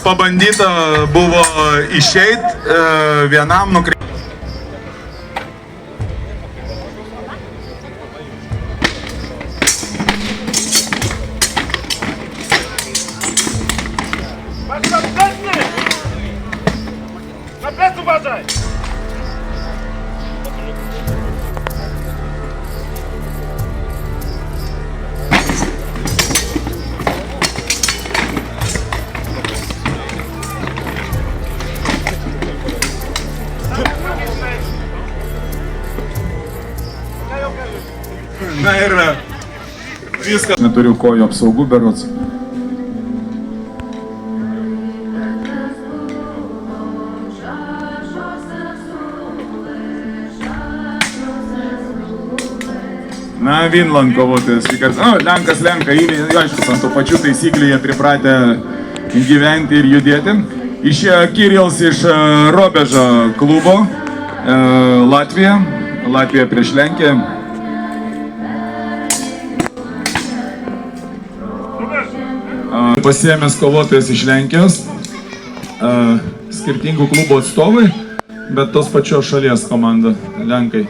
pabandyta buvo išeiti vienam nukreipti. Na ir viskas. Neturiu kojų apsaugų berods. Na, Vinland kovotojas. Lenkas lenka, aišku, ant tų pačių taisyklių jie pripratę gyventi ir judėti. Išėjo Kirils iš Robežo klubo, Latvija. Latvija prieš Lenkiją. Pasiėmęs kovotojas iš Lenkijos, skirtingų klubų atstovai, bet tos pačios šalies komanda, Lenkai.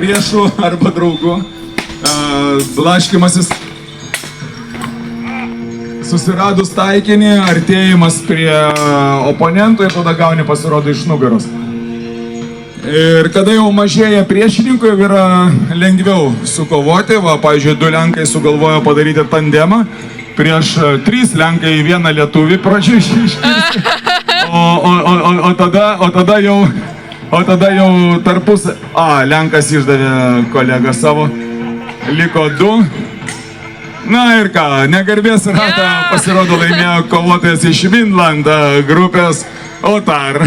Priešų arba draugų blaškymasis, susiradus taikinį, artėjimas prie oponento ir tada gauni pasirodo iš nugaros. Ir kada jau mažėja priešininkų, jau yra lengviau sukovoti. Va, pavyzdžiui, 2 Lenkai sugalvojo padaryti tandemą, prieš 3 Lenkai vieną lietuvį pradžioje iškirsti, o tada jau tarpus... Lenkas išdavė kolegą savo, liko 2. Na ir ką, negarbės ratą pasirodo laimėjo kovotojas iš Vinland grupės Otar.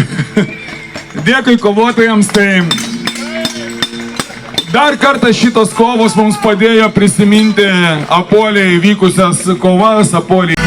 Dėkui kovotojams, tai dar kartą šitos kovos mums padėjo prisiminti Apoliai vykusias kovas, Apoliai.